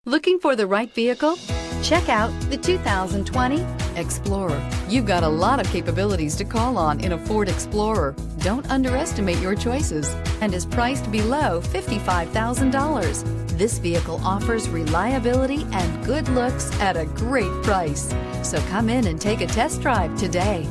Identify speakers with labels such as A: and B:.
A: Looking for the right vehicle? Check out the 2020 Explorer. You've got a lot of capabilities to call on in a Ford Explorer. Don't underestimate your choices, and is priced below $55,000. This vehicle offers reliability and good looks at a great price. So come in and take a test drive today.